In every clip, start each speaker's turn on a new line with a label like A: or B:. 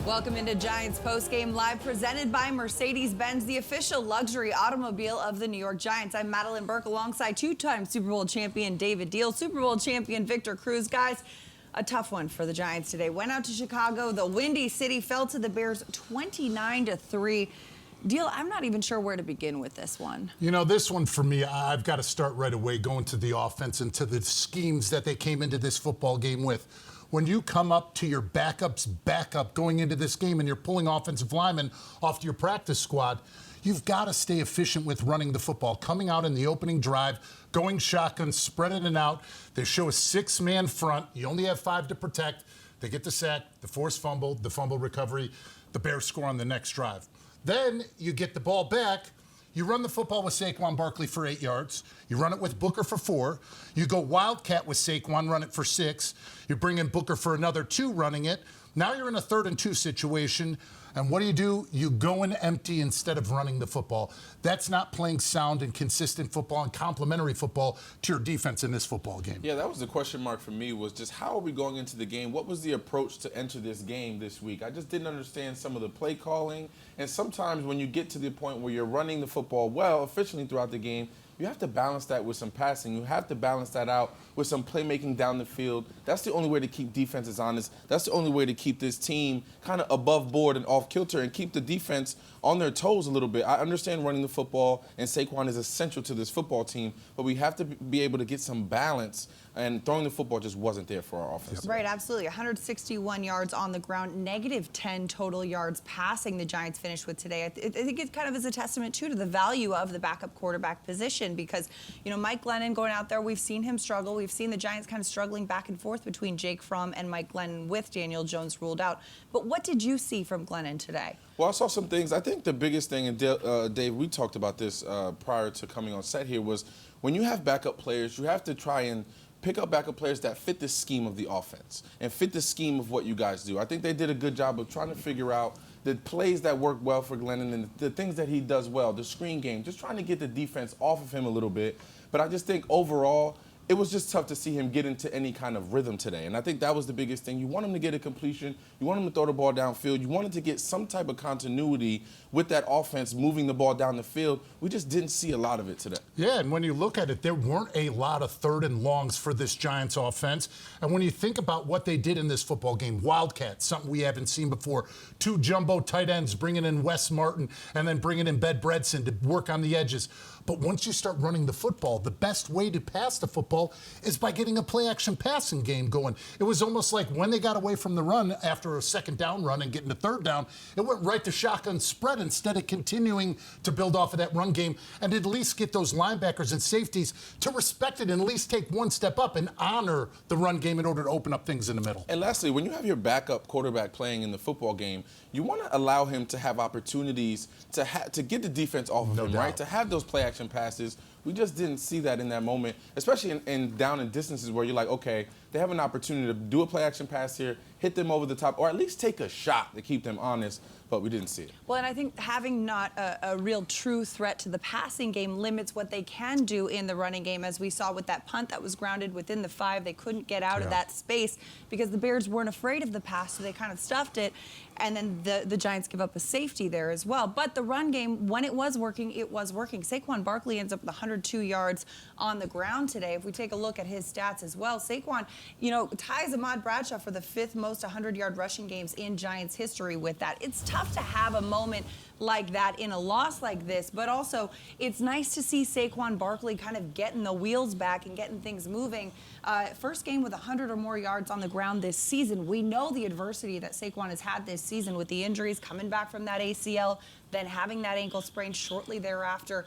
A: Welcome into Giants Postgame Live, presented by Mercedes-Benz, the official luxury automobile of the New York Giants. I'm Madelyn Burke alongside two-time Super Bowl champion David Diehl, Super Bowl champion Victor Cruz. Guys, a tough one for the Giants today. Went out to Chicago, the Windy City, fell to the Bears 29-3. Diehl, I'm not even sure where to begin with this one.
B: You know, this one for me, I've got to start right away going to the offense and to the schemes that they came into this football game with. When you come up to your backup's backup going into this game and you're pulling offensive linemen off to your practice squad, you've got to stay efficient with running the football. Coming out in the opening drive, going shotgun, spreading it out. They show a six-man front. You only have five to protect. They get the sack, the forced fumble, the fumble recovery. The Bears score on the next drive. Then you get the ball back. You run the football with Saquon Barkley for 8 yards. You run it with Booker for 4. You go Wildcat with Saquon, run it for 6. You bring in Booker for another 2 running it. Now you're in a 3rd and 2 situation. And what do? You go in empty instead of running the football. That's not playing sound and consistent football and complementary football to your defense in this football game.
C: Yeah, that was the question mark for me, was just how are we going into the game? What was the approach to enter this game this week? I just didn't understand some of the play calling. And sometimes when you get to the point where you're running the football well, efficiently throughout the game, you have to balance that with some passing. You have to balance that out with some playmaking down the field. That's the only way to keep defenses honest. That's the only way to keep this team kind of above board and off kilter and keep the defense on their toes a little bit. I understand running the football, and Saquon is essential to this football team, but we have to be able to get some balance, and throwing the football just wasn't there for our offense.
A: Right, absolutely. 161 yards on the ground, negative 10 total yards passing the Giants finished with today. I think it kind of is a testament, too, to the value of the backup quarterback position because, you know, Mike Glennon going out there, we've seen him struggle. We've seen the Giants kind of struggling back and forth between Jake Fromm and Mike Glennon with Daniel Jones ruled out. But what did you see from Glennon today?
C: Well, I saw some things. I think the biggest thing, and Dave, we talked about this prior to coming on set here, was when you have backup players, you have to try and pick up backup players that fit the scheme of the offense and fit the scheme of what you guys do. I think they did a good job of trying to figure out the plays that work well for Glennon and the things that he does well, the screen game, just trying to get the defense off of him a little bit. But I just think overall, it was just tough to see him get into any kind of rhythm today. And I think that was the biggest thing. You want him to get a completion. You want him to throw the ball downfield. You wanted to get some type of continuity with that offense moving the ball down the field. We just didn't see a lot of it today.
B: Yeah, and when you look at it, there weren't a lot of 3rd and longs for this Giants offense. And when you think about what they did in this football game, Wildcat, something we haven't seen before. 2 jumbo tight ends, bringing in Wes Martin and then bringing in Ben Bredson to work on the edges. But once you start running the football, the best way to pass the football is by getting a play-action passing game going. It was almost like when they got away from the run after a 2nd down run and getting to 3rd down, it went right to shotgun spread instead of continuing to build off of that run game and at least get those linebackers and safeties to respect it and at least take one step up and honor the run game in order to open up things in the middle.
C: And lastly, when you have your backup quarterback playing in the football game, you want to allow him to have opportunities to get the defense off of him, right? To have those play-action passes. We just didn't see that in that moment, especially in down and distances where you're like, okay, they have an opportunity to do a play-action pass here, hit them over the top, or at least take a shot to keep them honest, but we didn't see it.
A: Well, and I think having not a real true threat to the passing game limits what they can do in the running game, as we saw with that punt that was grounded within the 5. They couldn't get out of that space because the Bears weren't afraid of the pass, so they kind of stuffed it. And then the Giants give up a safety there as well. But the run game, when it was working, it was working. Saquon Barkley ends up with 102 yards on the ground today. If we take a look at his stats as well, Saquon, you know, ties Ahmad Bradshaw for the 5th most 100-yard rushing games in Giants history with that. It's tough to have a moment like that in a loss like this, but also it's nice to see Saquon Barkley kind of getting the wheels back and getting things moving. First game with 100 or more yards on the ground this season. We know the adversity that Saquon has had this season with the injuries, coming back from that ACL, then having that ankle sprain shortly thereafter.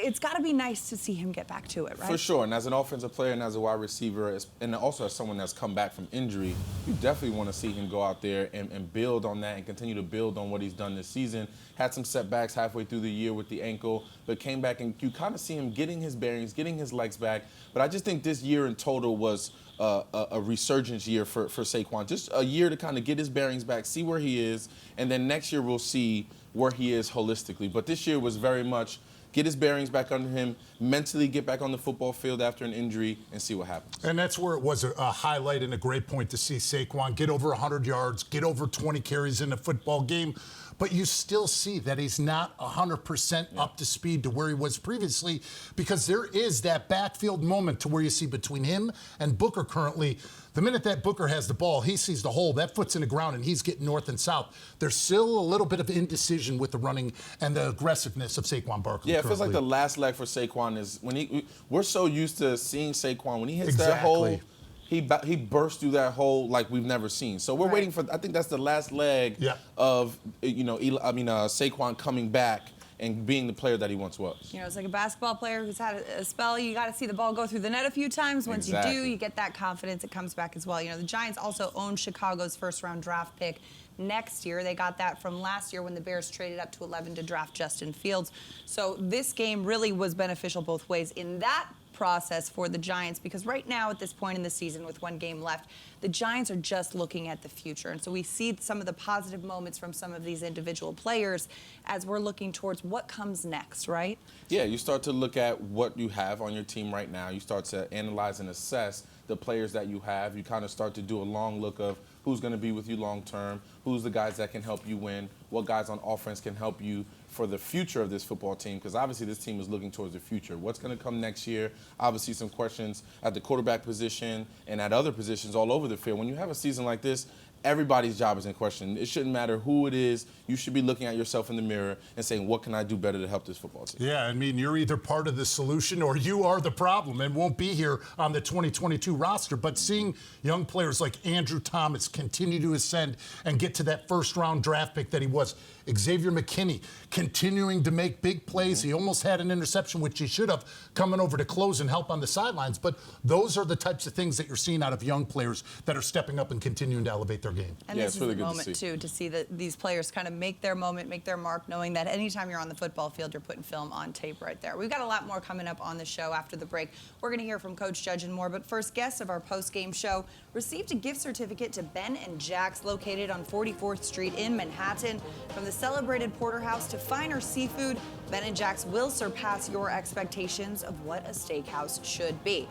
A: It's got to be nice to see him get back to it, right?
C: For sure, and as an offensive player and as a wide receiver, and also as someone that's come back from injury, you definitely want to see him go out there and build on that and continue to build on what he's done this season. Had some setbacks halfway through the year with the ankle, but came back and you kind of see him getting his bearings, getting his legs back. But I just think this year in total was a resurgence year for Saquon. Just a year to kind of get his bearings back, see where he is, and then next year we'll see where he is holistically. But this year was very much get his bearings back under him, mentally get back on the football field after an injury, and see what happens.
B: And that's where it was a highlight and a great point to see Saquon get over 100 yards, get over 20 carries in a football game. But you still see that he's not 100% up to speed to where he was previously, because there is that backfield moment to where you see between him and Booker currently. The minute that Booker has the ball, he sees the hole, that foot's in the ground, and he's getting north and south. There's still a little bit of indecision with the running and the aggressiveness of Saquon Barkley.
C: Yeah, it feels like the last leg for Saquon is when we're so used to seeing Saquon, when he hits that hole, he bursts through that hole like we've never seen. So we're waiting for, I think that's the last leg of, Saquon coming back and being the player that he once was.
A: You know, it's like a basketball player who's had a spell. You got to see the ball go through the net a few times. Once you do, you get that confidence. It comes back as well. You know, the Giants also own Chicago's first-round draft pick next year. They got that from last year when the Bears traded up to 11 to draft Justin Fields. So this game really was beneficial both ways in that process for the Giants, because right now at this point in the season with one game left, the Giants are just looking at the future. And so we see some of the positive moments from some of these individual players as we're looking towards what comes next, right?
C: Yeah, you start to look at what you have on your team right now. You start to analyze and assess the players that you have. You kind of start to do a long look of who's going to be with you long term, who's the guys that can help you win, what guys on offense can help you for the future of this football team, because obviously this team is looking towards the future. What's going to come next year? Obviously some questions at the quarterback position and at other positions all over the field. When you have a season like this, everybody's job is in question. It shouldn't matter who it is. You should be looking at yourself in the mirror and saying, what can I do better to help this football team?
B: Yeah, I mean, you're either part of the solution or you are the problem and won't be here on the 2022 roster. But seeing young players like Andrew Thomas continue to ascend and get to that first-round draft pick that he was, Xavier McKinney continuing to make big plays. He almost had an interception, which he should have, coming over to close and help on the sidelines. But those are the types of things that you're seeing out of young players that are stepping up and continuing to elevate their game.
A: And this is really the moment, too, to see that these players kind of make their moment, make their mark, knowing that anytime you're on the football field, you're putting film on tape right there. We've got a lot more coming up on the show after the break. We're going to hear from Coach Judge and more, but first, guests of our post-game show received a gift certificate to Ben and Jack's, located on 44th Street in Manhattan. From the celebrated porterhouse to finer seafood, Ben and Jack's will surpass your expectations of what a steakhouse should be.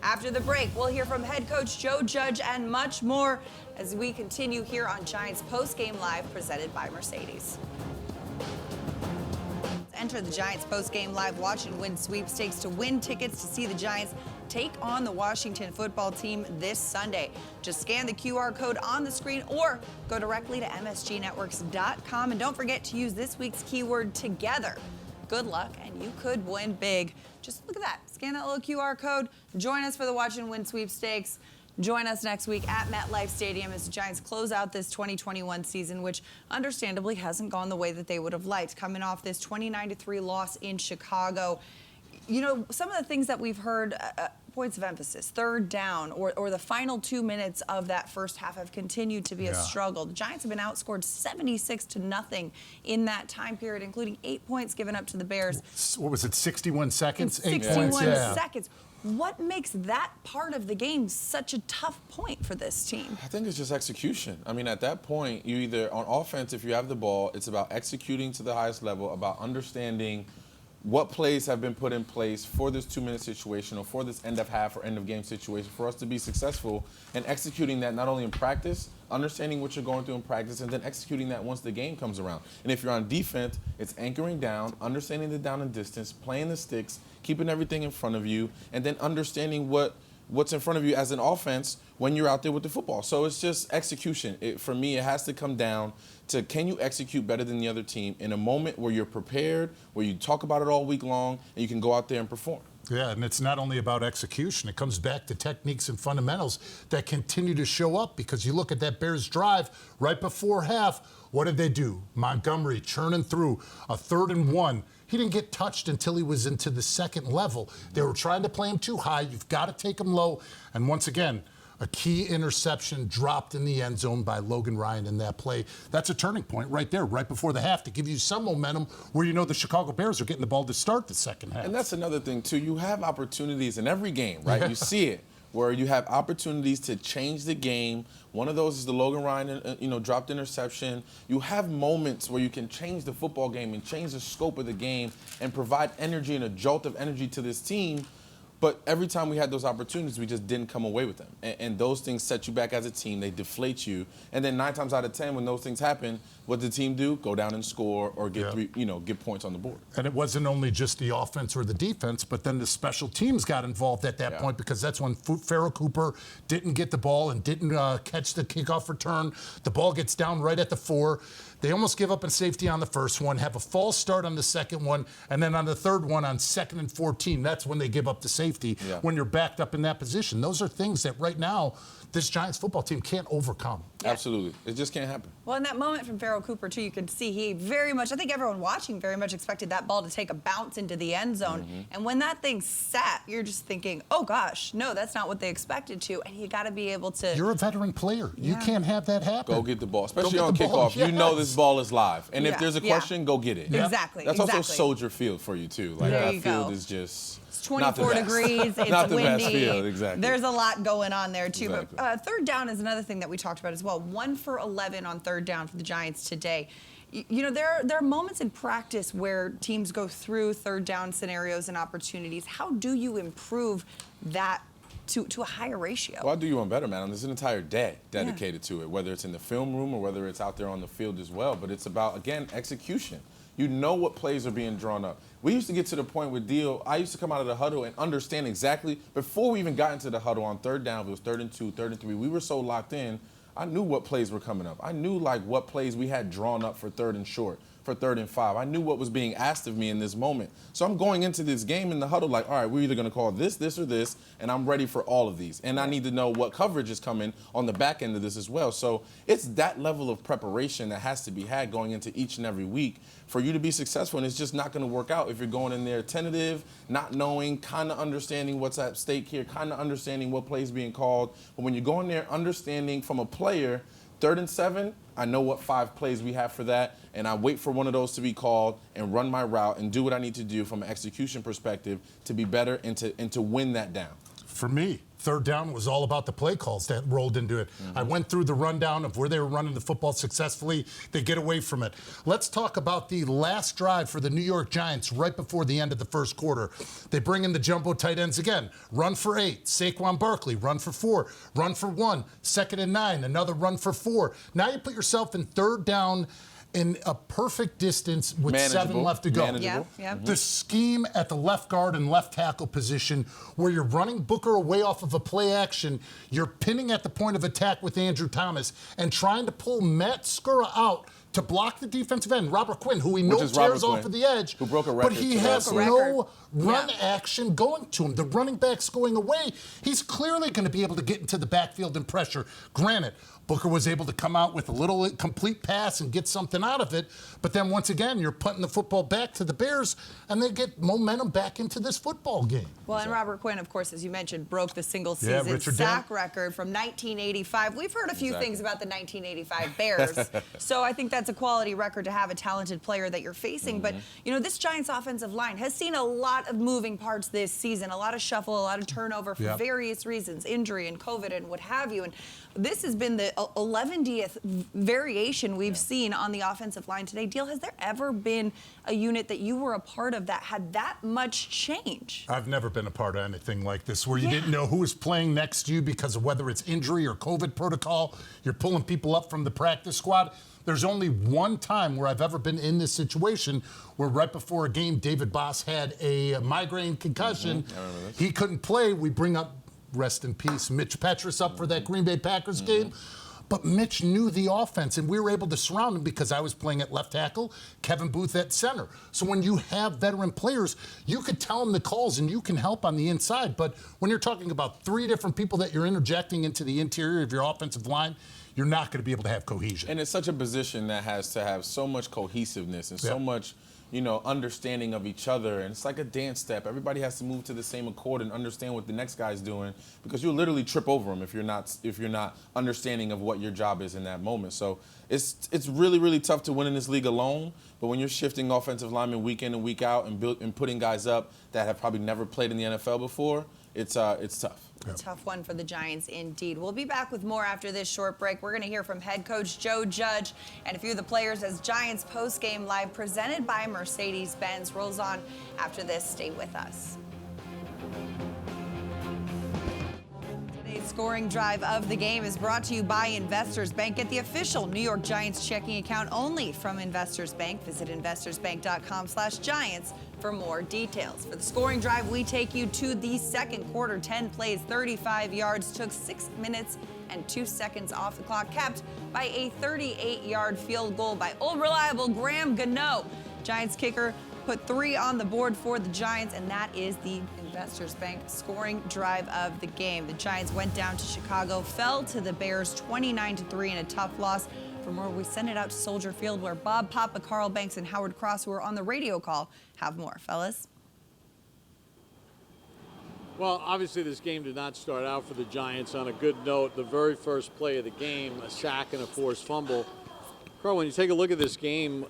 A: After the break, we'll hear from head coach Joe Judge and much more as we continue here on Giants Postgame Live, presented by Mercedes. Enter the Giants Postgame Live Watch and Win sweepstakes to win tickets to see the Giants take on the Washington football team this Sunday. Just scan the QR code on the screen or go directly to msgnetworks.com. And don't forget to use this week's keyword together. Good luck, and you could win big. Just look at that. Scan that little QR code. Join us for the Watch and Win sweepstakes. Join us next week at MetLife Stadium as the Giants close out this 2021 season, which understandably hasn't gone the way that they would have liked, coming off this 29-3 loss in Chicago. You know, some of the things that we've heard, points of emphasis, third down, or the final 2 minutes of that first half have continued to be a struggle. The Giants have been outscored 76-0 in that time period, including 8 points given up to the Bears.
B: What was it, 61 seconds?
A: 61 seconds. What makes that part of the game such a tough point for this team?
C: I think it's just execution. I mean, at that point, you either, on offense, if you have the ball, it's about executing to the highest level, about understanding what plays have been put in place for this 2-minute situation or for this end of half or end of game situation for us to be successful, and executing that not only in practice, understanding what you're going through in practice, and then executing that once the game comes around. And if you're on defense, it's anchoring down, understanding the down and distance, playing the sticks, keeping everything in front of you, and then understanding what's in front of you as an offense when you're out there with the football. So it's just execution. For me, it has to come down to, can you execute better than the other team in a moment where you're prepared, where you talk about it all week long, and you can go out there and perform.
B: Yeah, and it's not only about execution. It comes back to techniques and fundamentals that continue to show up, because you look at that Bears drive right before half. What did they do? Montgomery churning through a 3rd and 1. He didn't get touched until he was into the second level. They were trying to play him too high. You've got to take him low. And once again, a key interception dropped in the end zone by Logan Ryan in that play. That's a turning point right there, right before the half, to give you some momentum where you know the Chicago Bears are getting the ball to start the second half.
C: And that's another thing, too. You have opportunities in every game, right? You see it. where you have opportunities to change the game. One of those is the Logan Ryan, dropped interception. You have moments where you can change the football game and change the scope of the game and provide energy and a jolt of energy to this team. But every time we had those opportunities, we just didn't come away with them. And those things set you back as a team. They deflate you. And then 9 times out of 10, when those things happen, what did the team do? Go down and score or get get points on the board.
B: And it wasn't only just the offense or the defense, but then the special teams got involved at that point, because that's when Farrell Cooper didn't get the ball and didn't catch the kickoff return. The ball gets down right at the 4. They almost give up a safety on the first one, have a false start on the second one, and then on the third one on 2nd and 14, that's when they give up the safety, when you're backed up in that position. Those are things that right now this Giants football team can't overcome.
C: Yeah. Absolutely. It just can't happen.
A: Well, in that moment from Farrell Cooper, too, you could see he very much, I think everyone watching very much expected that ball to take a bounce into the end zone. And when that thing sat, you're just thinking, oh, gosh, no, that's not what they expected to. And you got to be able to.
B: You're a veteran player. You can't have that happen.
C: Go get the ball, especially on kickoff. You know this ball is live. And if there's a question, go get it.
A: Exactly.
C: That's also Soldier Field for you, too. Like,
A: there
C: that
A: you
C: field
A: go.
C: is just.
A: It's 24 degrees. It's
C: not the
A: windy.
C: best field, exactly.
A: There's a lot going on there, too.
C: Exactly.
A: But third down is another thing that we talked about as well. 1 for 11 on third down for the Giants today. There are moments in practice where teams go through third down scenarios and opportunities. How do you improve that to a higher ratio?
C: Well, I'll do you one better, man. There's an entire day dedicated to it, whether it's in the film room or whether it's out there on the field as well. But it's about, again, execution. You know what plays are being drawn up. We used to get to the point with Diehl. I used to come out of the huddle and understand exactly, before we even got into the huddle on third down, if it was 3rd and 2, 3rd and 3, we were so locked in, I knew what plays were coming up. I knew, like, what plays we had drawn up for 3rd and short, for 3rd and 5. I knew what was being asked of me in this moment. So I'm going into this game in the huddle like, all right, we're either going to call this, or this, and I'm ready for all of these. And I need to know what coverage is coming on the back end of this as well. So it's that level of preparation that has to be had going into each and every week for you to be successful. And it's just not going to work out if you're going in there tentative, not knowing, kind of understanding what's at stake here, kind of understanding what play is being called. But when you go in there understanding from a player, 3rd and 7, I know what 5 plays we have for that, and I wait for one of those to be called and run my route and do what I need to do from an execution perspective to be better and to win that down.
B: For me, third down was all about the play calls that rolled into it. I went through the rundown of where they were running the football successfully. They get away from it. Let's talk about the last drive for the New York Giants right before the end of the first quarter. They bring in the jumbo tight ends again. Run for 8. Saquon Barkley, run for 4. Run for 1. 2nd and 9, another run for 4. Now you put yourself in third down in a perfect distance with 7 left to go. The scheme at the left guard and left tackle position where you're running Booker away off of a play action, you're pinning at the point of attack with Andrew Thomas and trying to pull Matt Skura out to block the defensive end, Robert Quinn, who we know tears off of the edge,
C: who broke a record,
B: but he has no run action going to him. The running back's going away. He's clearly going to be able to get into the backfield and pressure. Granted, Booker was able to come out with a little complete pass and get something out of it, but then once again, you're putting the football back to the Bears, and they get momentum back into this football game.
A: Well, and Robert Quinn, of course, as you mentioned, broke the single-season sack record from 1985. We've heard a few things about the 1985 Bears, so I think that's a quality record to have a talented player that you're facing. But, this Giants offensive line has seen a lot of moving parts this season, a lot of shuffle, a lot of turnover for various reasons, injury and COVID and what have you. And this has been the 11th variation we've seen on the offensive line today. Diehl, has there ever been a unit that you were a part of that had that much change?
B: I've never been a part of anything like this where you didn't know who was playing next to you because of whether it's injury or COVID protocol. You're pulling people up from the practice squad. There's only one time where I've ever been in this situation where right before a game, David Boss had a migraine concussion. He couldn't play. We bring up, rest in peace, Mitch Petrus up for that Green Bay Packers game. But Mitch knew the offense, and we were able to surround him because I was playing at left tackle, Kevin Booth at center. So when you have veteran players, you could tell them the calls, and you can help on the inside. But when you're talking about 3 different people that you're interjecting into the interior of your offensive line, you're not going to be able to have cohesion.
C: And it's such a position that has to have so much cohesiveness and so much understanding of each other. And it's like a dance step. Everybody has to move to the same accord and understand what the next guy's doing, because you'll literally trip over him if you're not understanding of what your job is in that moment. So it's really, really tough to win in this league alone. But when you're shifting offensive linemen week in and week out and putting guys up that have probably never played in the NFL before, it's tough.
A: A tough one for the Giants indeed. We'll be back with more after this short break. We're going to hear from head coach Joe Judge and a few of the players as Giants Postgame Live presented by Mercedes-Benz rolls on after this. Stay with us. Today's scoring drive of the game is brought to you by Investors Bank. Get the official New York Giants checking account only from Investors Bank. Visit investorsbank.com/Giants for more details. For the scoring drive, we take you to the second quarter. 10 plays, 35 yards, took 6 minutes and 2 seconds off the clock, capped by a 38-yard field goal by old reliable Graham Gano. Giants kicker put 3 on the board for the Giants, and that is the Investors Bank scoring drive of the game. The Giants went down to Chicago, fell to the Bears 29-3 in a tough loss. For more, we send it out to Soldier Field, where Bob Papa, Carl Banks, and Howard Cross, who are on the radio call, have more. Fellas?
D: Well, obviously this game did not start out for the Giants on a good note. The very first play of the game, a sack and a forced fumble. Carl, when you take a look at this game,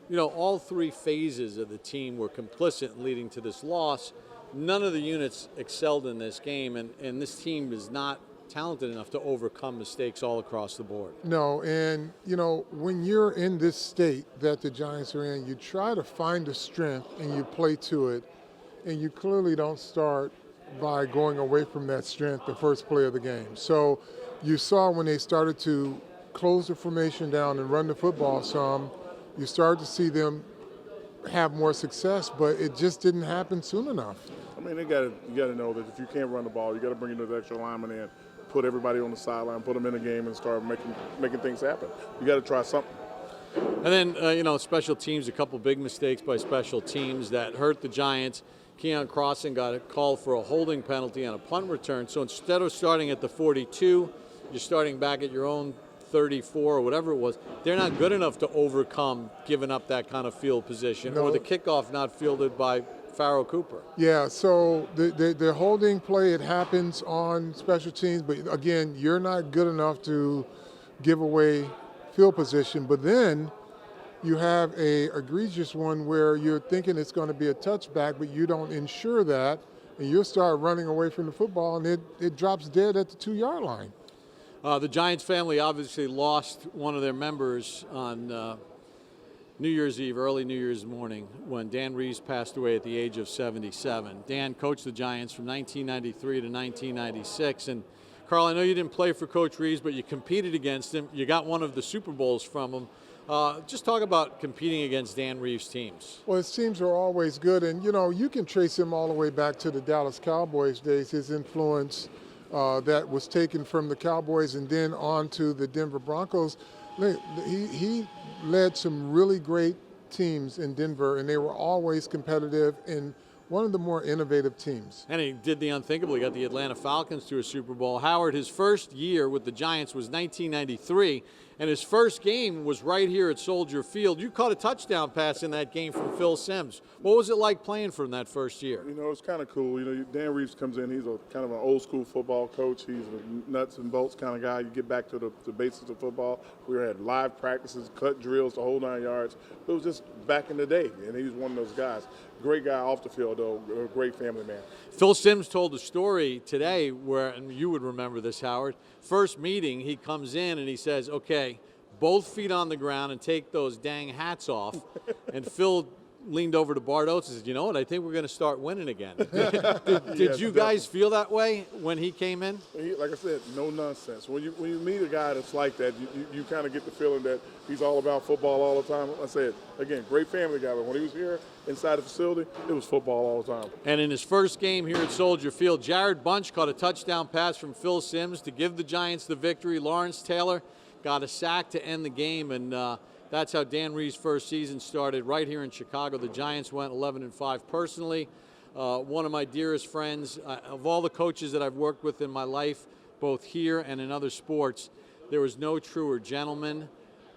D: you know, all 3 phases of the team were complicit in leading to this loss. None of the units excelled in this game, and this team is not talented enough to overcome mistakes all across the board.
E: No, and you know, when you're in this state that the Giants are in, you try to find the strength and you play to it, and you clearly don't start by going away from that strength the first play of the game. So you saw when they started to close the formation down and run the football some, you started to see them have more success, but it just didn't happen soon enough.
F: I mean, you got to know that if you can't run the ball, you got to bring in those extra linemen in, put everybody on the sideline, put them in the game, and start making things happen. You got to try something.
D: And then, you know, special teams, a couple big mistakes by special teams that hurt the Giants. Keon Crossen got a call for a holding penalty on a punt return. So instead of starting at the 42, you're starting back at your own 34 or whatever it was. They're not good enough to overcome giving up that kind of field position or the kickoff not fielded by Farrell Cooper.
E: Yeah, so the holding play, it happens on special teams, but again, you're not good enough to give away field position. But then you have a egregious one where you're thinking it's going to be a touchback, but you don't ensure that, and you'll start running away from the football, and it drops dead at the 2-yard line.
D: The Giants family obviously lost one of their members on New Year's Eve, early New Year's morning, when Dan Reeves passed away at the age of 77. Dan coached the Giants from 1993 to 1996. And Carl, I know you didn't play for Coach Reeves, but you competed against him. You got one of the Super Bowls from him. Just talk about competing against Dan Reeves' teams.
E: Well, his teams are always good, and you know, you can trace him all the way back to the Dallas Cowboys days, his influence that was taken from the Cowboys and then on to the Denver Broncos. He led some really great teams in Denver, and they were always competitive and one of the more innovative teams.
D: And he did the unthinkable. He got the Atlanta Falcons to a Super Bowl. Howard, his first year with the Giants was 1993, and his first game was right here at Soldier Field. You caught a touchdown pass in that game from Phil Simms. What was it like playing for him that first year?
F: You know, it's kind of cool. You know, Dan Reeves comes in. He's a kind of an old school football coach. He's a nuts and bolts kind of guy. You get back to the basics of football. We had live practices, cut drills, the whole 9 yards. It was just back in the day, and he was one of those guys. Great guy off the field, though. A great family man.
D: Phil Simms told a story today where, and you would remember this, Howard. First meeting, he comes in and he says, "Okay, both feet on the ground and take those dang hats off." And Phil leaned over to Bart Oates and said, "You know what? I think we're going to start winning again." Did you guys feel that way when he came in?
F: Like I said, no nonsense. When you meet a guy that's like that, you kind of get the feeling that he's all about football all the time. I said, again, great family guy, but when he was here inside the facility, it was football all the time.
D: And in his first game here at Soldier Field, Jared Bunch caught a touchdown pass from Phil Simms to give the Giants the victory. Lawrence Taylor got a sack to end the game, and that's how Dan Reeves' first season started right here in Chicago. The Giants went 11-5 personally. One of my dearest friends, of all the coaches that I've worked with in my life, both here and in other sports, there was no truer gentleman,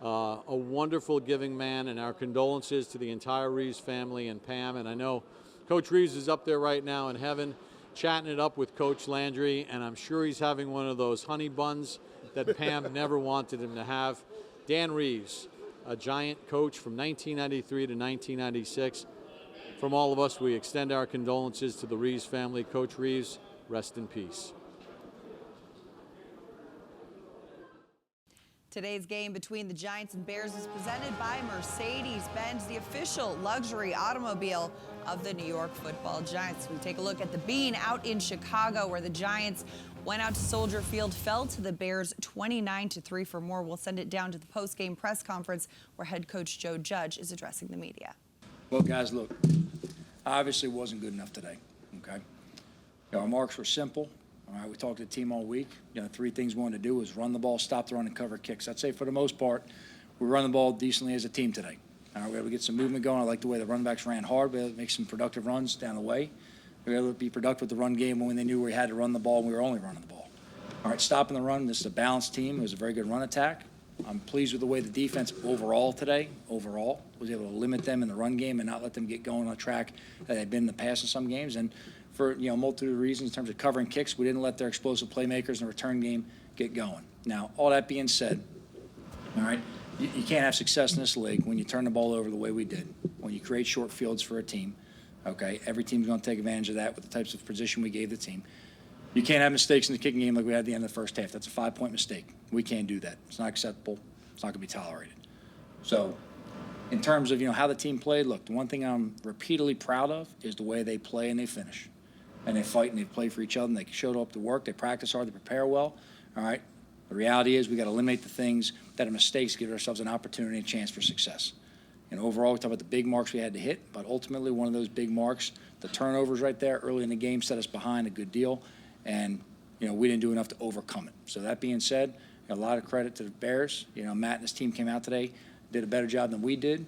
D: a wonderful giving man, and our condolences to the entire Reeves family and Pam. And I know Coach Reeves is up there right now in heaven chatting it up with Coach Landry, and I'm sure he's having one of those honey buns that Pam never wanted him to have. Dan Reeves, a Giant coach from 1993 to 1996. From all of us, we extend our condolences to the Reeves family. Coach Reeves, rest in peace.
A: Today's game between the Giants and Bears is presented by Mercedes-Benz, the official luxury automobile of the New York Football Giants. We take a look at the Bean out in Chicago, where the Giants went out to Soldier Field, fell to the Bears 29-3. For more, we'll send it down to the post-game press conference where head coach Joe Judge is addressing the media.
G: Well, guys, look, obviously it wasn't good enough today, okay? Our marks were simple. All right, we talked to the team all week. 3 things we wanted to do was run the ball, stop the run, and cover kicks. I'd say for the most part, we run the ball decently as a team today. All right, we were able to get some movement going. I like the way the running backs ran hard. We were able to make some productive runs down the way. We were able to be productive with the run game when they knew we had to run the ball and we were only running the ball. All right, stopping the run. This is a balanced team. It was a very good run attack. I'm pleased with the way the defense overall today, was able to limit them in the run game and not let them get going on a track that they'd been in the past in some games. And for a multitude of reasons in terms of covering kicks, we didn't let their explosive playmakers in the return game get going. Now, all that being said, all right, you can't have success in this league when you turn the ball over the way we did, when you create short fields for a team. Okay, every team's going to take advantage of that with the types of position we gave the team. You can't have mistakes in the kicking game like we had at the end of the first half. That's a 5-point mistake. We can't do that. It's not acceptable. It's not going to be tolerated. So, in terms of how the team played, look, the one thing I'm repeatedly proud of is the way they play and they finish. And they fight and they play for each other and they showed up to work. They practice hard, they prepare well. All right. The reality is we got to eliminate the things that are mistakes, give ourselves an opportunity and a chance for success. And overall, we talk about the big marks we had to hit, but ultimately one of those big marks, the turnovers right there early in the game set us behind a good deal, and we didn't do enough to overcome it. So that being said, a lot of credit to the Bears. Matt and his team came out today, did a better job than we did,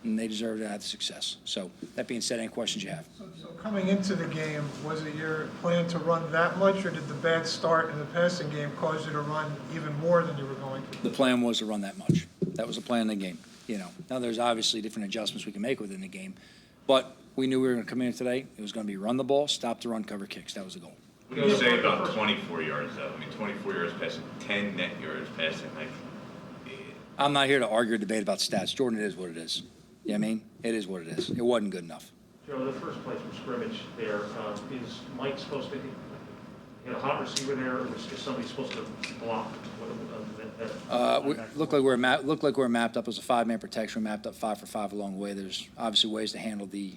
G: and they deserve to have the success. So that being said, any questions you have?
H: So coming into the game, was it your plan to run that much, or did the bad start in the passing game cause you to run even more than you were going to?
G: The plan was to run that much. That was the plan in the game. Now there's obviously different adjustments we can make within the game, but we knew we were going to come in today. It was going to be run the ball, stop the run, cover kicks. That was the goal.
I: What do you say about 24 yards, though? I mean, 24 yards passing, 10 net yards passing.
G: I'm not here to argue or debate about stats. Jordan, it is what it is. You know what I mean? It is what it is. It wasn't good enough.
J: Joe, the first play from scrimmage there, is Mike supposed to get a hot receiver there, or is somebody supposed to block?
G: Looked like we were mapped up as a 5-man protection. We mapped up 5 for 5 along the way. There's obviously ways to handle the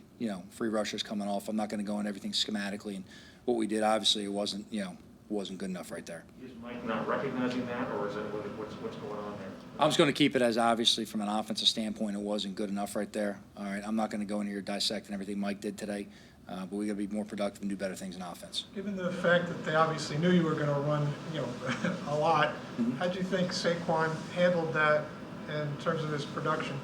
G: free rushers coming off. I'm not going to go into everything schematically and what we did. Obviously, it wasn't good enough right there.
J: Is Mike not recognizing that, or is it what's going on there?
G: I'm just going to keep it as obviously from an offensive standpoint, it wasn't good enough right there. All right, I'm not going to go in here dissecting everything Mike did today, but we got to be more productive and do better things in offense.
H: Given the fact that they obviously knew you were going to run, a lot, how do you think Saquon handled that in terms of his production?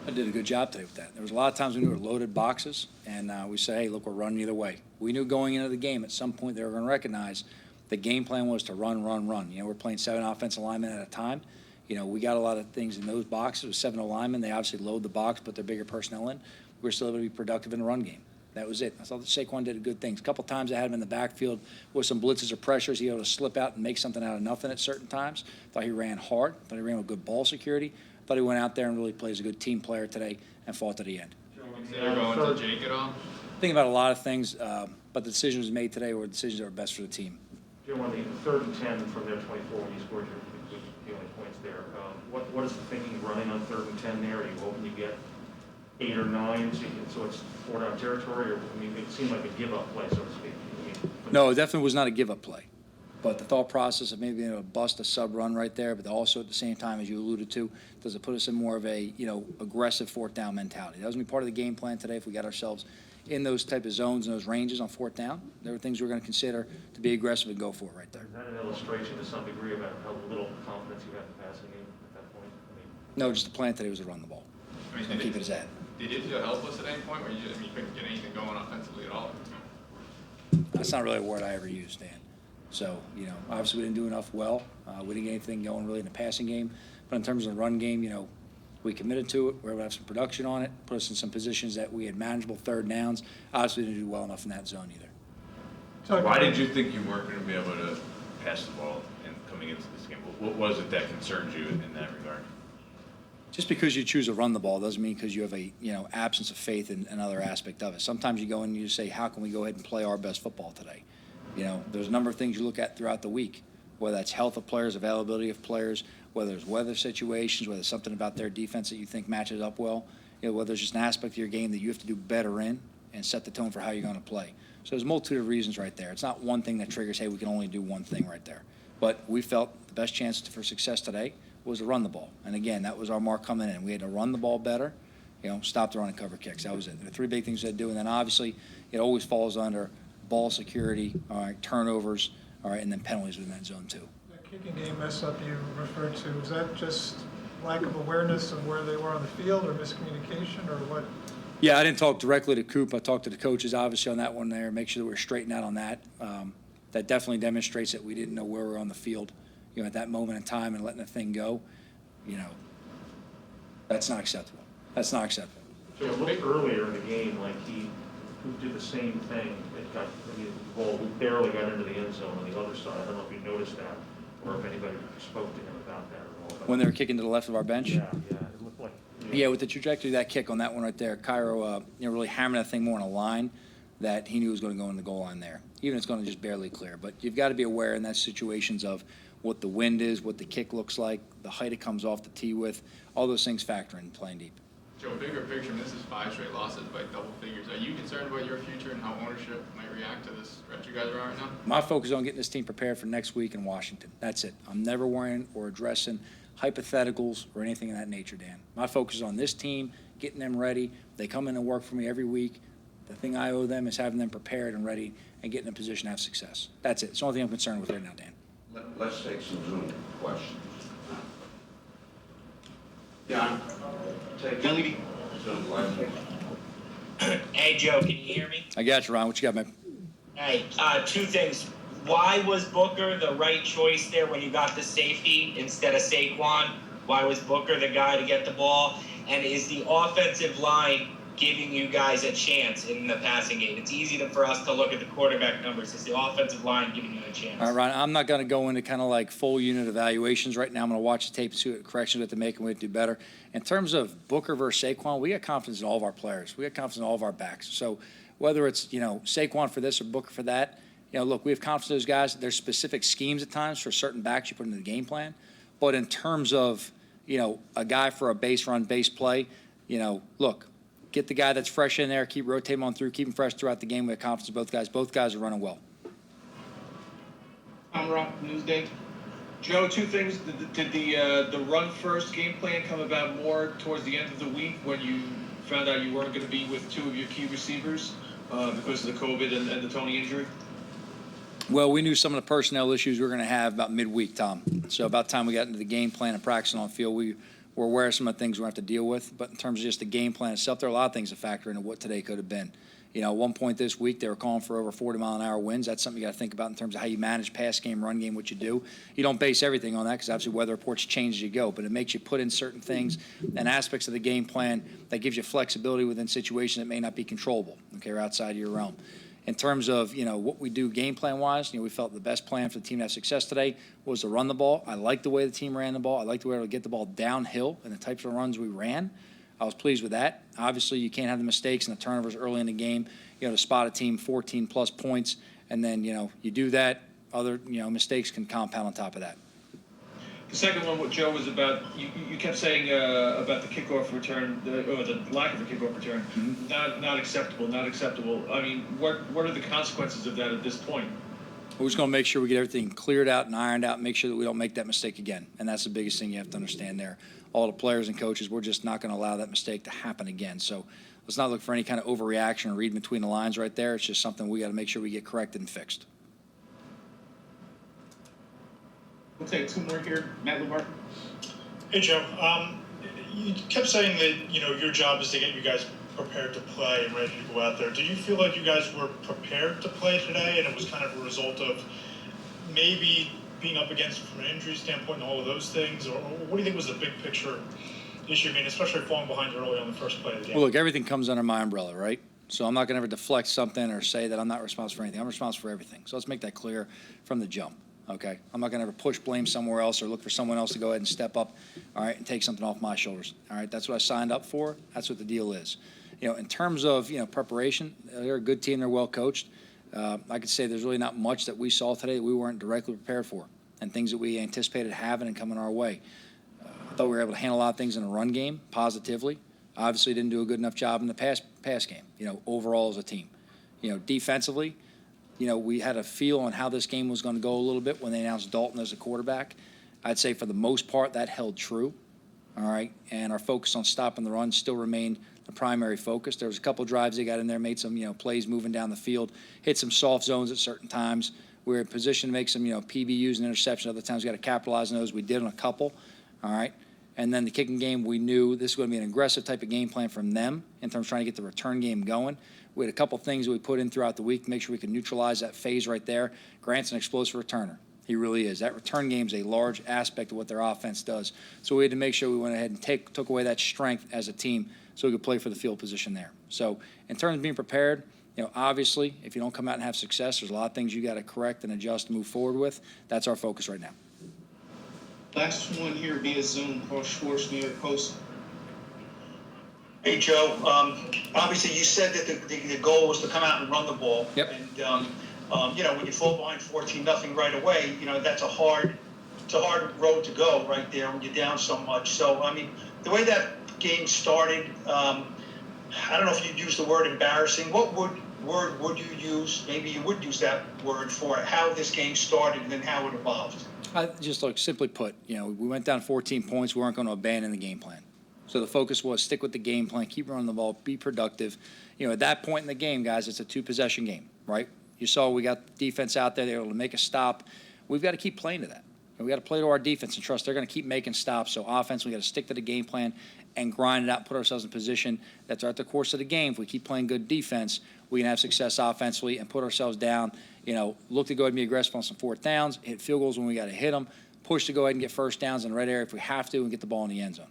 G: I did a good job today with that. There was a lot of times when we were loaded boxes, and we say, hey, look, we're running either way. We knew going into the game at some point they were going to recognize the game plan was to run. We're playing 7 offensive linemen at a time. We got a lot of things in those boxes with 7 linemen. They obviously load the box, put their bigger personnel in. We're still able to be productive in the run game. That was it. I thought that Saquon did good things. A couple times I had him in the backfield with some blitzes or pressures. He was able to slip out and make something out of nothing at certain times. Thought he ran hard. Thought he ran with good ball security. Thought he went out there and really plays a good team player today and fought to the end.
I: Consider going to Jake at all?
G: Thinking about a lot of things, but the decisions made today were decisions that were best for the team.
J: Joe, on the 3rd and 10 from their 24, when you scored your only points there, what is the thinking running on 3rd and 10 there? Are you hoping you get 8 or 9, so it's 4-down territory, or it seemed like a give-up play, so to speak?
G: No, it definitely was not a give-up play. But the thought process of maybe being able to bust a sub-run right there, but also at the same time, as you alluded to, does it put us in more of a aggressive 4th-down mentality? That was going to be part of the game plan today if we got ourselves in those type of zones and those ranges on 4th down. There were things we're going to consider to be aggressive and go for it right there.
J: Is that an illustration to some degree about how little confidence you have in the passing game at that point?
G: No, just the plan today was to run the ball. Keep it as that.
I: Did you feel helpless at any point where you couldn't get anything going offensively at all?
G: That's not really a word I ever used, Dan. So, obviously we didn't do enough well. We didn't get anything going really in the passing game. But in terms of the run game, we committed to it. We were able to have some production on it, put us in some positions that we had manageable 3rd downs. Obviously, we didn't do well enough in that zone either.
I: Why did you think you weren't going to be able to pass the ball coming into this game? What was it that concerned you in that regard?
G: Just because you choose to run the ball doesn't mean because you have a absence of faith in another aspect of it. Sometimes you go in and you say, how can we go ahead and play our best football today? There's a number of things you look at throughout the week, whether that's health of players, availability of players, whether it's weather situations, whether it's something about their defense that you think matches up well, whether there's just an aspect of your game that you have to do better in and set the tone for how you're going to play. So there's a multitude of reasons right there. It's not one thing that triggers, hey, we can only do one thing right there. But we felt the best chance for success today was to run the ball. And again, that was our mark coming in. We had to run the ball better, stop the run and cover kicks. That was it. The three big things we had to do. And then obviously it always falls under ball security, all right, turnovers, all right, and then penalties within that zone too.
H: The kicking game mess up you referred to, is that just lack of awareness of where they were on the field or miscommunication or what?
G: Yeah, I didn't talk directly to Coop. I talked to the coaches, obviously, on that one there, make sure that we're straightened out on that. That definitely demonstrates that we didn't know where we were on the field, at that moment in time and letting the thing go. That's not acceptable. That's not acceptable.
J: So it looked earlier in the game like he did the same thing. The ball barely got into the end zone on the other side. I don't know if you noticed that or if anybody spoke to him about that at all.
G: When they were kicking to the left of our bench?
J: Yeah, it looked like.
G: Yeah, with the trajectory of that kick on that one right there, Cairo, really hammered that thing more in a line that he knew was going to go in the goal line there. Even if it's going to just barely clear. But you've got to be aware in that situations of what the wind is, what the kick looks like, the height it comes off the tee with. All those things factor in playing deep.
K: Joe, bigger picture, and this is 5 straight losses by double figures. Are you concerned about your future and how ownership might react to this stretch you guys are on right now?
G: My focus is on getting this team prepared for next week in Washington. That's it. I'm never worrying or addressing hypotheticals or anything of that nature, Dan. My focus is on this team, getting them ready. They come in and work for me every week. The thing I owe them is having them prepared and ready and getting in a position to have success. That's it. It's the only thing I'm concerned with right now, Dan.
L: Let's take some Zoom questions. John, take Zoom questions.
M: Hey, Joe, can you hear me?
G: I got you, Ron. What you got, man?
M: Hey, two things. Why was Booker the right choice there when you got the safety instead of Saquon? Why was Booker the guy to get the ball? And is the offensive line giving you guys a chance in the passing game? It's easy for us to look at the quarterback numbers. Is the offensive line giving you a chance?
G: All right, Ron, I'm not going to go into kind of like full unit evaluations right now. I'm going to watch the tape and see what corrections we have to make and we have to do better. In terms of Booker versus Saquon, we got confidence in all of our players. We got confidence in all of our backs. So whether it's, Saquon for this or Booker for that, look, we have confidence in those guys. There's specific schemes at times for certain backs you put into the game plan. But in terms of, a guy for a base run, base play, look, get the guy that's fresh in there, keep rotating on through, keep him fresh throughout the game. We have confidence in both guys. Both guys are running well.
N: I'm Rob, Newsday. Joe, two things. Did the run first game plan come about more towards the end of the week when you found out you weren't going to be with two of your key receivers because of the COVID and the Tony injury?
G: Well, we knew some of the personnel issues we were going to have about midweek, Tom. So about the time we got into the game plan and practicing on the field, we were aware of some of the things we're going to have to deal with. But in terms of just the game plan itself, there are a lot of things to factor into what today could have been. At one point this week, they were calling for over 40-mile-an-hour winds. That's something you got to think about in terms of how you manage pass game, run game, what you do. You don't base everything on that because obviously weather reports change as you go, but it makes you put in certain things and aspects of the game plan that gives you flexibility within situations that may not be controllable, okay, or outside of your realm. In terms of, what we do game plan-wise, we felt the best plan for the team to have success today was to run the ball. I like the way the team ran the ball. I like the way we were able to get the ball downhill and the types of runs we ran. I was pleased with that. Obviously, you can't have the mistakes and the turnovers early in the game, to spot a team 14-plus points. And then, you do that, other, mistakes can compound on top of that.
N: The second one, what Joe was about, you kept saying about the kickoff return, or the lack of a kickoff return, not acceptable, not acceptable. I mean, what are the consequences of that at this point?
G: We're just going to make sure we get everything cleared out and ironed out and make sure that we don't make that mistake again. And that's the biggest thing you have to understand there. All the players and coaches, we're just not going to allow that mistake to happen again. So let's not look for any kind of overreaction or read between the lines right there. It's just something we got to make sure we get corrected and fixed.
N: We'll take two more here. Madelyn Burke.
O: Hey, Joe. You kept saying that, your job is to get you guys prepared to play and ready to go out there. Do you feel like you guys were prepared to play today and it was kind of a result of maybe being up against from an injury standpoint and all of those things? Or what do you think was the big picture issue? I mean, especially falling behind early on the first play of the game.
G: Well, look, everything comes under my umbrella, right? So I'm not going to ever deflect something or say that I'm not responsible for anything. I'm responsible for everything. So let's make that clear from the jump. okay? I'm not going to ever push blame somewhere else or look for someone else to go ahead and step up, all right, and take something off my shoulders, all right? That's what I signed up for. That's what the deal is. In terms of, preparation, they're a good team. They're well coached. I could say there's really not much that we saw today that we weren't directly prepared for and things that we anticipated having and coming our way. I thought we were able to handle a lot of things in the run game positively. Obviously didn't do a good enough job in the pass game, overall as a team. Defensively, we had a feel on how this game was going to go a little bit when they announced Dalton as a quarterback. I'd say for the most part that held true, all right? And our focus on stopping the run still remained the primary focus. There was a couple drives they got in there, made some, plays moving down the field, hit some soft zones at certain times. We were in position to make some, PBUs and interceptions. Other times we got to capitalize on those. We did on a couple, all right? And then the kicking game, we knew this was going to be an aggressive type of game plan from them in terms of trying to get the return game going. We had a couple things that we put in throughout the week to make sure we could neutralize that phase right there. Grant's an explosive returner. He really is. That return game is a large aspect of what their offense does. So we had to make sure we went ahead and took away that strength as a team so we could play for the field position there. So in terms of being prepared, obviously, if you don't come out and have success, there's a lot of things you got to correct and adjust and move forward with. That's our focus right now.
O: Last one here via Zoom, Paul Schwartz, New York Post.
P: Hey, Joe. Obviously, you said that the goal was to come out and run the ball.
G: Yep.
P: And, when you fall behind 14-0 right away, that's a hard road to go right there when you're down so much. So, the way that game started, I don't know if you'd use the word embarrassing. What word would you use? Maybe you would use that word for how this game started and then how it evolved.
G: Simply put, we went down 14 points. We weren't going to abandon the game plan. So the focus was stick with the game plan, keep running the ball, be productive. At that point in the game, guys, it's a two-possession game, right? You saw we got defense out there. They were able to make a stop. We've got to keep playing to that. And we got to play to our defense and trust they're going to keep making stops. So offense, we got to stick to the game plan and grind it out and put ourselves in position that throughout the course of the game, if we keep playing good defense, we can have success offensively and put ourselves down. Look to go ahead and be aggressive on some fourth downs, hit field goals when we got to hit them, push to go ahead and get first downs in the red area if we have to, and get the ball in the end zone.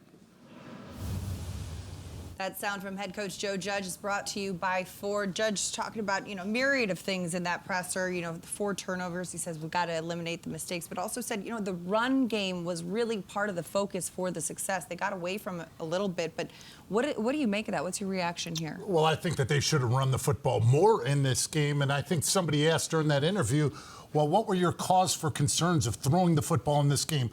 A: That sound from head coach Joe Judge is brought to you by Ford. Judge talking about, myriad of things in that presser, the 4 turnovers. He says we've got to eliminate the mistakes, but also said, the run game was really part of the focus for the success. They got away from it a little bit, but what do you make of that? What's your reaction here?
B: Well, I think that they should have run the football more in this game, and I think somebody asked during that interview, well, what were your cause for concerns of throwing the football in this game?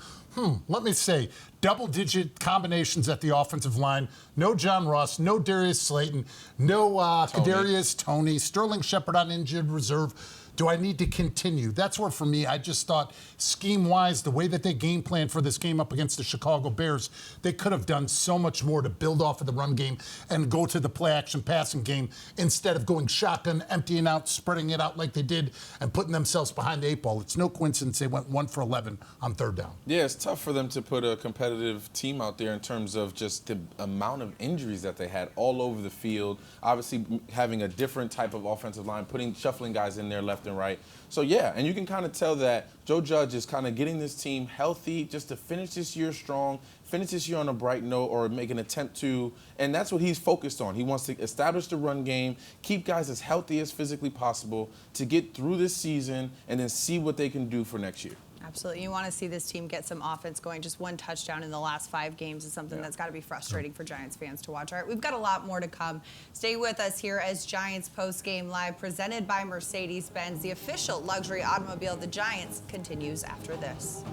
B: Let me say, double-digit combinations at the offensive line. No John Ross, no Darius Slayton, no Kadarius Toney, Sterling Shepard on injured reserve. Do I need to continue? That's where, for me, I just thought scheme-wise, the way that they game planned for this game up against the Chicago Bears, they could have done so much more to build off of the run game and go to the play-action passing game instead of going shotgun, emptying out, spreading it out like they did, and putting themselves behind the 8 ball. It's no coincidence they went 1 for 11 on 3rd down.
C: Yeah, it's tough for them to put a competitive team out there in terms of just the amount of injuries that they had all over the field. Obviously, having a different type of offensive line, shuffling guys in there left and right. So, yeah, and you can kind of tell that Joe Judge is kind of getting this team healthy just to finish this year strong, finish this year on a bright note or make an attempt to, and that's what he's focused on. He wants to establish the run game, keep guys as healthy as physically possible to get through this season and then see what they can do for next year.
A: Absolutely. You want to see this team get some offense going. Just 1 touchdown in the last 5 games is something that's got to be frustrating for Giants fans to watch. All right, we've got a lot more to come. Stay with us here as Giants Postgame Live, presented by Mercedes-Benz, the official luxury automobile of the Giants, continues after this.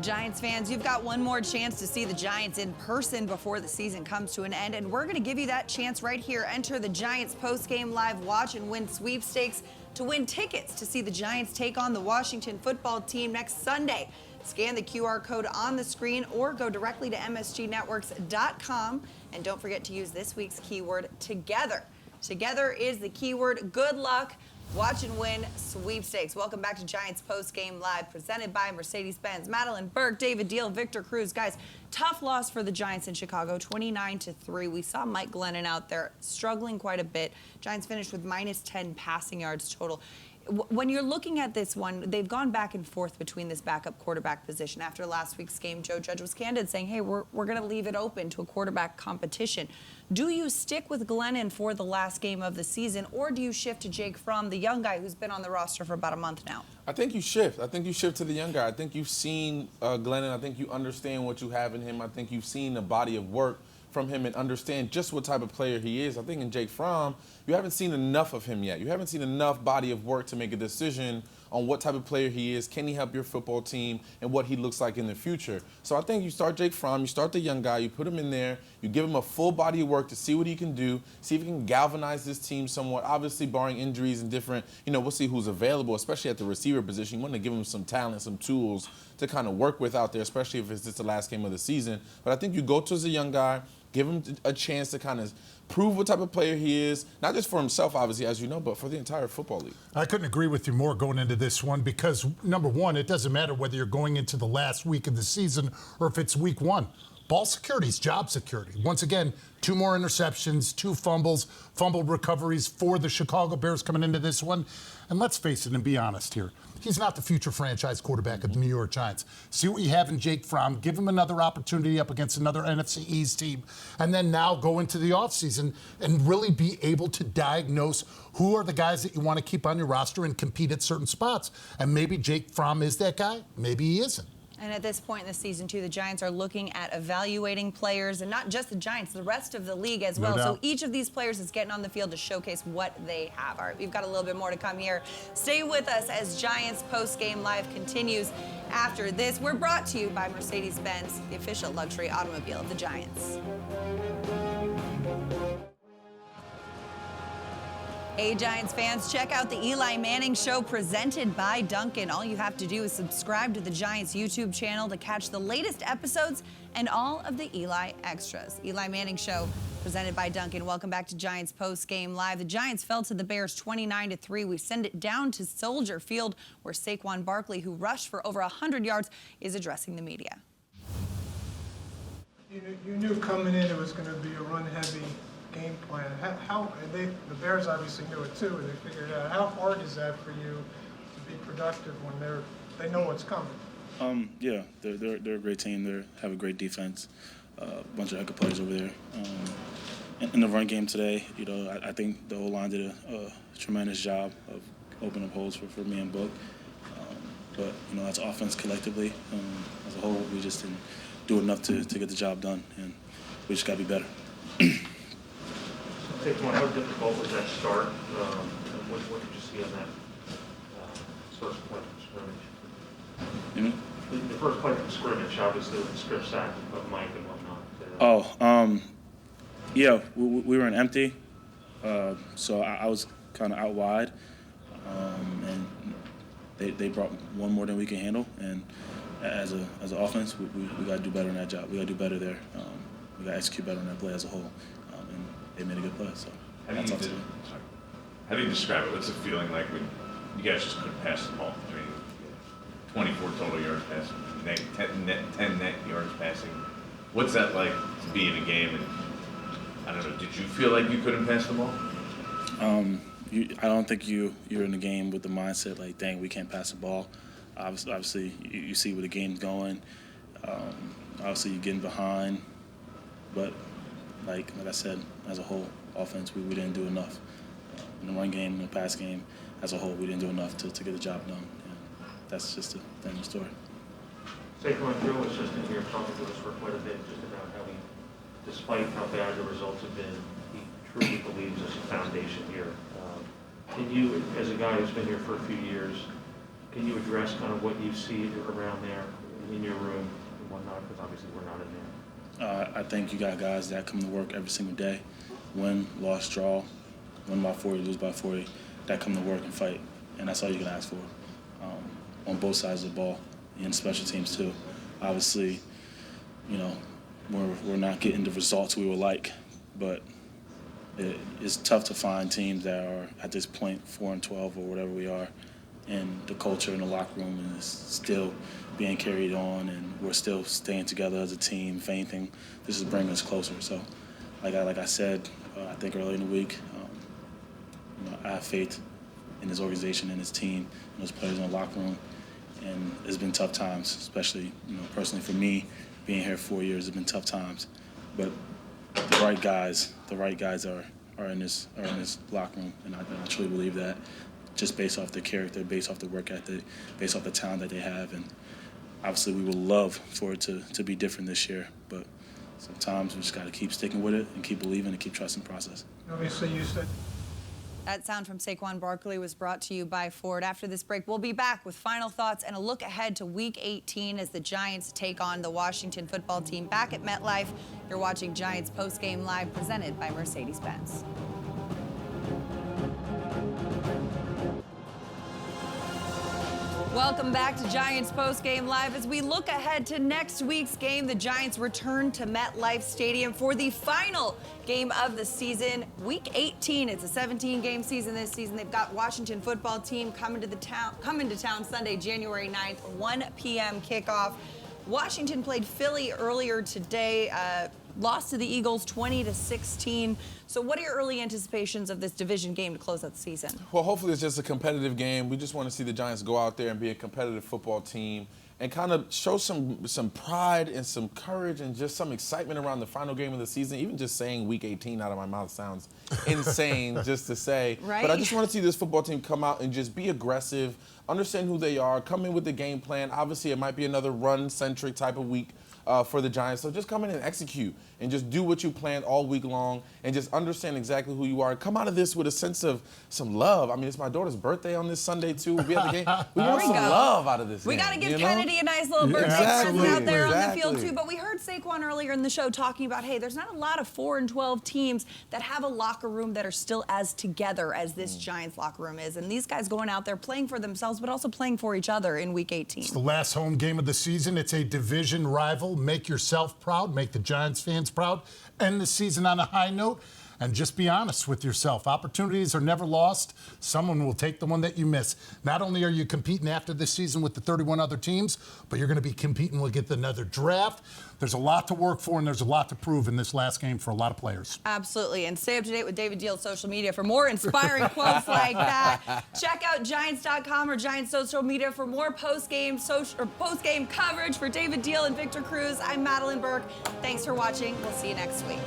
A: Giants fans, you've got one more chance to see the Giants in person before the season comes to an end, and we're going to give you that chance right here. Enter the Giants Postgame Live Watch and Win sweepstakes to win tickets to see the Giants take on the Washington football team next Sunday. Scan the QR code on the screen or go directly to msgnetworks.com, and don't forget to use this week's keyword, together. Together is the keyword. Good luck. Watch and Win sweepstakes. Welcome back to Giants Postgame Live, presented by Mercedes-Benz. Madelyn Burke, David Diehl, Victor Cruz. Guys, tough loss for the Giants in Chicago, 29-3. We saw Mike Glennon out there struggling quite a bit. Giants finished with -10 passing yards total. When you're looking at this one, they've gone back and forth between this backup quarterback position. After last week's game, Joe Judge was candid, saying, hey, we're going to leave it open to a quarterback competition. Do you stick with Glennon for the last game of the season, or do you shift to Jake Fromm, the young guy who's been on the roster for about a month now?
C: I think you shift. I think you shift to the young guy. I think you've seen Glennon. I think you understand what you have in him. I think you've seen the body of work from him and understand just what type of player he is. I think in Jake Fromm, you haven't seen enough of him yet. You haven't seen enough body of work to make a decision on what type of player he is, can he help your football team, and what he looks like in the future. So I think you start Jake Fromm, you start the young guy, you put him in there, you give him a full body of work to see what he can do, see if he can galvanize this team somewhat, obviously barring injuries and different, we'll see who's available, especially at the receiver position. You want to give him some talent, some tools to kind of work with out there, especially if it's just the last game of the season. But I think you go to as a young guy, give him a chance to kind of prove what type of player he is, not just for himself, obviously, as you know, but for the entire football league.
B: I couldn't agree with you more going into this one because, number one, it doesn't matter whether you're going into the last week of the season or if it's week one. Ball security is job security. Once again, 2 more interceptions, 2 fumbles, fumble recoveries for the Chicago Bears coming into this one. And let's face it and be honest here. He's not the future franchise quarterback of the New York Giants. See what you have in Jake Fromm. Give him another opportunity up against another NFC East team. And then now go into the offseason and really be able to diagnose who are the guys that you want to keep on your roster and compete at certain spots. And maybe Jake Fromm is that guy. Maybe he isn't.
A: And at this point in the season, too, the Giants are looking at evaluating players, and not just the Giants, the rest of the league as well. So each of these players is getting on the field to showcase what they have. All right, we've got a little bit more to come here. Stay with us as Giants Postgame Live continues after this. We're brought to you by Mercedes-Benz, the official luxury automobile of the Giants. Hey, Giants fans, check out the Eli Manning Show presented by Dunkin'. All you have to do is subscribe to the Giants YouTube channel to catch the latest episodes and all of the Eli extras. Eli Manning Show presented by Dunkin'. Welcome back to Giants Post Game Live. The Giants fell to the Bears 29-3. We send it down to Soldier Field, where Saquon Barkley, who rushed for over 100 yards, is addressing the media.
H: You knew coming in it was going to be a run-heavy game plan. The Bears obviously knew it too, and they figured it out. How hard is that for you to be productive when they know what's coming?
Q: Yeah, they're a great team. They have a great defense, a bunch of heck of players over there. In the run game today, I think the O-line did a tremendous job of opening up holes for me and Book. But as offense collectively, as a whole, we just didn't do enough to get the job done, and we just got to be better.
J: Saquon, how difficult was that start? What did you see on that first play from scrimmage? The first play from scrimmage, obviously, with the strip sack of Mike and whatnot.
Q: Yeah, we were in empty, so I was kind of out wide, and they brought one more than we can handle. And as an offense, we got to do better in that job. We got to do better there. We got to execute better on that play as a whole. And they made a good play. So
I: how do you describe it? What's it feeling like when you guys just couldn't pass the ball? I mean, 24 total yards passing, 10 net yards passing. What's that like to be in a game? And I don't know. Did you feel like you couldn't pass the ball?
Q: I don't think you're in the game with the mindset like, dang, we can't pass the ball. Obviously, you see where the game's going. Obviously, you're getting behind, but like I said, as a whole, offense, we didn't do enough. In the run game, in the pass game, as a whole, we didn't do enough to get the job done. And that's just the end of the story.
J: Saquon, Joe was just in here talking to us for quite a bit just about how he, despite how bad the results have been, he truly believes there's a foundation here. Can you, as a guy who's been here for a few years, can you address kind of what you see around there in your room and whatnot? Because obviously we're not in there.
Q: I think you got guys that come to work every single day, win, loss, draw, win by 40, lose by 40, that come to work and fight, and that's all you can ask for on both sides of the ball, and special teams too. Obviously, we're not getting the results we would like, but it's tough to find teams that are at this point 4-12 or whatever we are, and the culture in the locker room is still being carried on, and we're still staying together as a team. If anything, this is bringing us closer. So, like I said, I think earlier in the week, I have faith in his organization and his team and those players in the locker room. And it's been tough times, especially, personally for me, being here 4 years, it's been tough times. But the right guys are in this locker room, and I truly believe that, just based off their character, based off the work ethic, based off the talent that they have. And obviously we would love for it to be different this year, but sometimes we just got to keep sticking with it and keep believing and keep trusting the process.
H: Obviously, you said.
A: That sound from Saquon Barkley was brought to you by Ford. After this break, we'll be back with final thoughts and a look ahead to Week 18 as the Giants take on the Washington football team back at MetLife. You're watching Giants Postgame Live, presented by Mercedes-Benz. Welcome back to Giants Postgame Live. As we look ahead to next week's game, the Giants return to MetLife Stadium for the final game of the season, Week 18. It's a 17-game season this season. They've got Washington football team coming to town Sunday, January 9th, 1 p.m. kickoff. Washington played Philly earlier today, lost to the Eagles 20-16. So what are your early anticipations of this division game to close out the season?
C: Well, hopefully it's just a competitive game. We just want to see the Giants go out there and be a competitive football team and kind of show some pride and some courage and just some excitement around the final game of the season. Even just saying Week 18 out of my mouth sounds insane just to say.
A: Right?
C: But I just want to see this football team come out and just be aggressive, understand who they are, come in with the game plan. Obviously, it might be another run-centric type of week for the Giants. So just come in and execute and just do what you planned all week long and just understand exactly who you are. And come out of this with a sense of some love. I mean, it's my daughter's birthday on this Sunday, too. We'll be at the game. We want some love out of this
A: We
C: game.
A: got to give Kennedy a nice little birthday present out there on the field, too. But we heard Saquon earlier in the show talking about, hey, there's not a lot of 4-12 teams that have a locker room that are still as together as this Giants locker room is. And these guys going out there playing for themselves, but also playing for each other in Week 18.
B: It's the last home game of the season. It's a division rival. Make yourself proud. Make the Giants fans proud. End the season on a high note. And just be honest with yourself. Opportunities are never lost. Someone will take the one that you miss. Not only are you competing after this season with the 31 other teams, but you're going to be competing with another draft. There's a lot to work for, and there's a lot to prove in this last game for a lot of players.
A: Absolutely. And stay up to date with David Diehl's social media for more inspiring quotes like that. Check out Giants.com or Giants social media for more post-game coverage. For David Diehl and Victor Cruz, I'm Madelyn Burke. Thanks for watching. We'll see you next week.